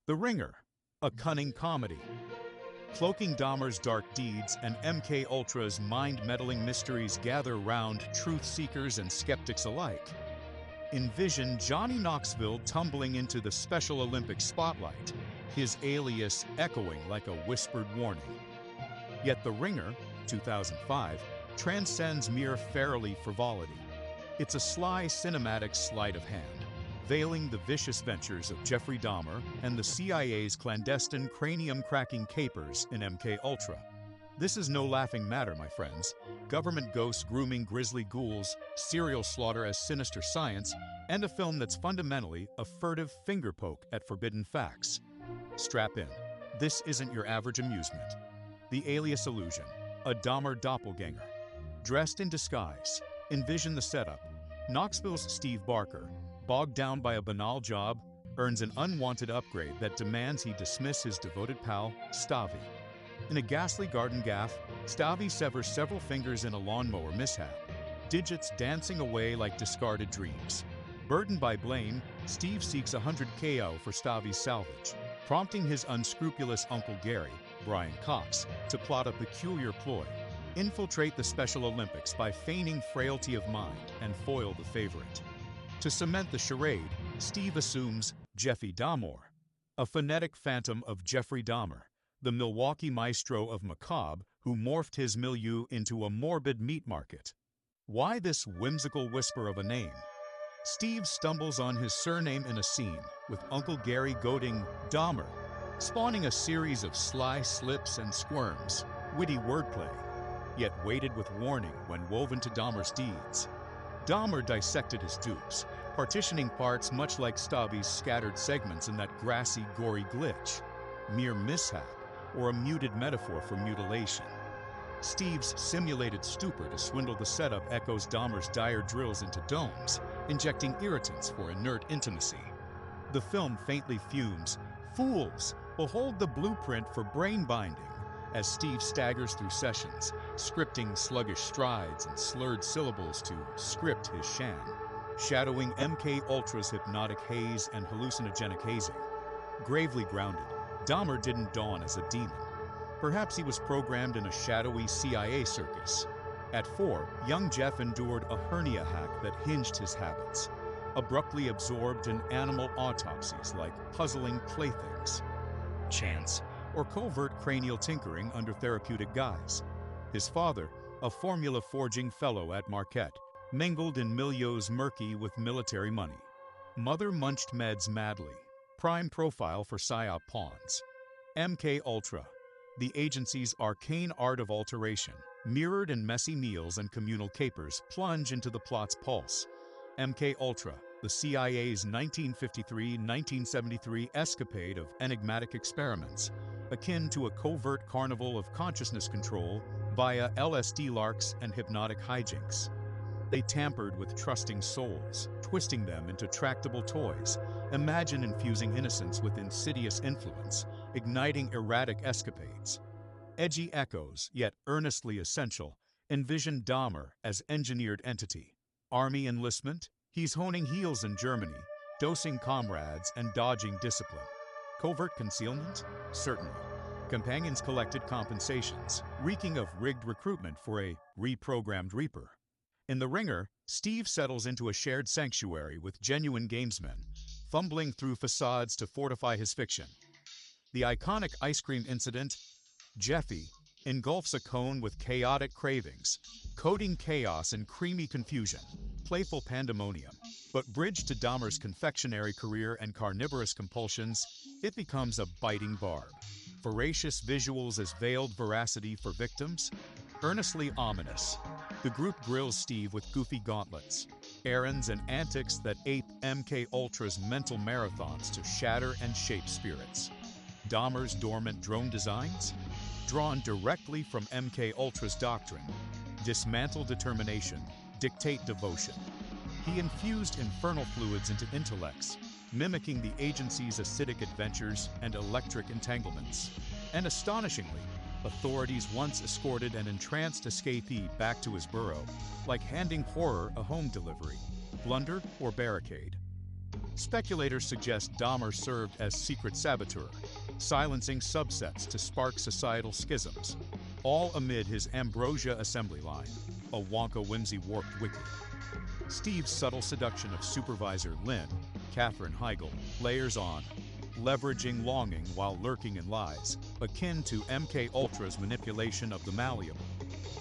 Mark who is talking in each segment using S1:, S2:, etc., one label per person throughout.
S1: The Ringer, a cunning comedy. Cloaking Dahmer's dark deeds and MK Ultra's mind-meddling mysteries gather round truth-seekers and skeptics alike. Envision Johnny Knoxville tumbling into the Special Olympics spotlight, his alias echoing like a whispered warning. Yet The Ringer, 2005, transcends mere Farrelly frivolity. It's a sly cinematic sleight of hand, veiling the vicious ventures of Jeffrey Dahmer and the CIA's clandestine cranium-cracking capers in MK Ultra. This is no laughing matter, my friends. Government ghosts grooming grisly ghouls, serial slaughter as sinister science, and a film that's fundamentally a furtive finger poke at forbidden facts. Strap in. This isn't your average amusement. The Alias Allusion, a Dahmer doppelganger. Dressed in disguise, envision the setup. Knoxville's Steve Barker, bogged down by a banal job, earns an unwanted upgrade that demands he dismiss his devoted pal, Stavi. In a ghastly garden gaffe, Stavi severs several fingers in a lawnmower mishap, digits dancing away like discarded dreams. Burdened by blame, Steve seeks 100 KO for Stavi's salvage, prompting his unscrupulous Uncle Gary, Brian Cox, to plot a peculiar ploy: infiltrate the Special Olympics by feigning frailty of mind and foil the favorite. To cement the charade, Steve assumes Jeffy Dahmor, a phonetic phantom of Jeffrey Dahmer, the Milwaukee maestro of macabre who morphed his milieu into a morbid meat market. Why this whimsical whisper of a name? Steve stumbles on his surname in a scene, with Uncle Gary goading Dahmer, spawning a series of sly slips and squirms, witty wordplay, yet weighted with warning when woven to Dahmer's deeds. Dahmer dissected his dupes, partitioning parts much like Stavi's scattered segments in that grassy, gory glitch, mere mishap, or a muted metaphor for mutilation. Steve's simulated stupor to swindle the setup echoes Dahmer's dire drills into domes, injecting irritants for inert intimacy. The film faintly fumes, "Fools, behold the blueprint for brain binding," as Steve staggers through sessions, scripting sluggish strides and slurred syllables to script his sham, shadowing MK Ultra's hypnotic haze and hallucinogenic hazing. Gravely grounded, Dahmer didn't dawn as a demon. Perhaps he was programmed in a shadowy CIA circus. At 4, young Jeff endured a hernia hack that hinged his habits, abruptly absorbed in animal autopsies like puzzling playthings. Chance, or covert cranial tinkering under therapeutic guise. His father, a formula-forging fellow at Marquette, mingled in milieus murky with military money. Mother munched meds madly, prime profile for PSYOP pawns. MK Ultra, the agency's arcane art of alteration, mirrored in messy meals and communal capers, plunge into the plot's pulse. MK Ultra, the CIA's 1953-1973 escapade of enigmatic experiments, akin to a covert carnival of consciousness control via LSD larks and hypnotic hijinks. They tampered with trusting souls, twisting them into tractable toys. Imagine infusing innocence with insidious influence, igniting erratic escapades. Edgy echoes, yet earnestly essential, envision Dahmer as engineered entity. Army enlistment? He's honing heels in Germany, dosing comrades and dodging discipline. Covert concealment? Certainly. Companions collected compensations, reeking of rigged recruitment for a reprogrammed Reaper. In The Ringer, Steve settles into a shared sanctuary with genuine gamesmen, fumbling through facades to fortify his fiction. The iconic ice cream incident, Jeffy, engulfs a cone with chaotic cravings, coding chaos and creamy confusion, playful pandemonium. But bridged to Dahmer's confectionery career and carnivorous compulsions, it becomes a biting barb. Voracious visuals as veiled veracity for victims, earnestly ominous. The group grills Steve with goofy gauntlets, errands and antics that ape MK Ultra's mental marathons to shatter and shape spirits. Dahmer's dormant drone designs? Drawn directly from MK Ultra's doctrine, dismantle determination, dictate devotion. He infused infernal fluids into intellects, mimicking the agency's acidic adventures and electric entanglements. And astonishingly, authorities once escorted an entranced escapee back to his burrow, like handing horror a home delivery. Blunder or barricade? Speculators suggest Dahmer served as secret saboteur, silencing subsets to spark societal schisms, all amid his ambrosia assembly line, a Wonka whimsy-warped wicked. Steve's subtle seduction of supervisor Lynn, Katherine Heigl, layers on, leveraging longing while lurking in lies, akin to MK Ultra's manipulation of the malleable.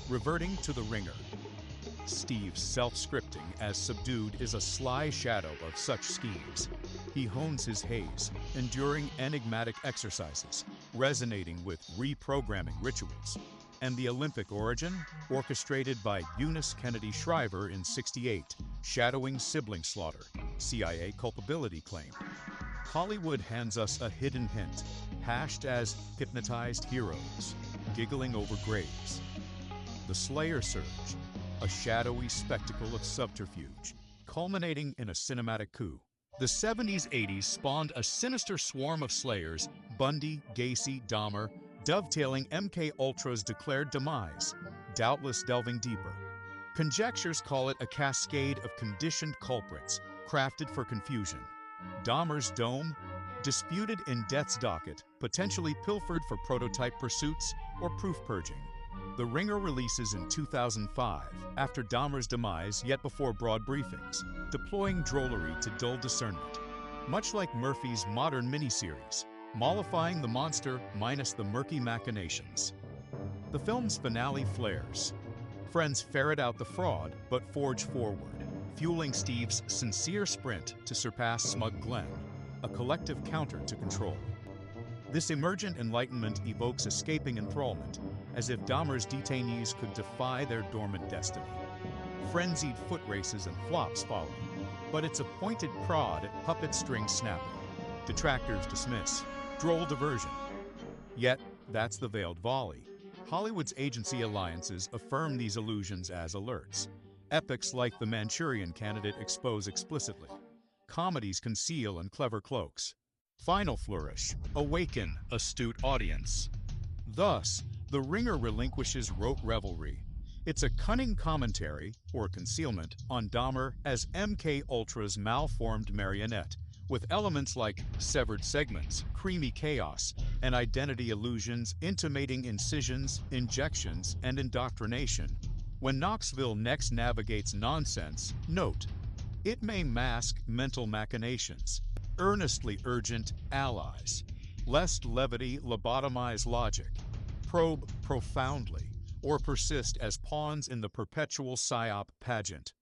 S1: Reverting to the ringer, Steve's self-scripting as subdued is a sly shadow of such schemes. He hones his haze, enduring enigmatic exercises, resonating with reprogramming rituals. And the Olympic origin, orchestrated by Eunice Kennedy Shriver in '68, shadowing sibling slaughter, CIA culpability claimed. Hollywood hands us a hidden hint, hashed as hypnotized heroes, giggling over graves. The Slayer Surge, a shadowy spectacle of subterfuge, culminating in a cinematic coup. The 70s-80s spawned a sinister swarm of slayers, Bundy, Gacy, Dahmer, dovetailing MK Ultra's declared demise, doubtless delving deeper. Conjectures call it a cascade of conditioned culprits, crafted for confusion. Dahmer's dome, disputed in death's docket, potentially pilfered for prototype pursuits or proof purging. The Ringer releases in 2005, after Dahmer's demise yet before broad briefings, deploying drollery to dull discernment. Much like Murphy's modern miniseries, mollifying the monster minus the murky machinations. The film's finale flares. Friends ferret out the fraud, but forge forward, fueling Steve's sincere sprint to surpass smug Glenn, a collective counter to control. This emergent enlightenment evokes escaping enthrallment, as if Dahmer's detainees could defy their dormant destiny. Frenzied foot races and flops follow, but it's a pointed prod at puppet string snapping. Detractors dismiss, droll diversion. Yet, that's the veiled volley. Hollywood's agency alliances affirm these illusions as alerts. Epics like The Manchurian Candidate expose explicitly. Comedies conceal in clever cloaks. Final flourish, awaken astute audience. Thus, The Ringer relinquishes rote revelry. It's a cunning commentary, or concealment, on Dahmer as MK Ultra's malformed marionette, with elements like severed segments, creamy chaos, and identity illusions intimating incisions, injections, and indoctrination. When Knoxville next navigates nonsense, note, it may mask mental machinations, earnestly urgent allies, lest levity lobotomize logic, probe profoundly, or persist as pawns in the perpetual psyop pageant.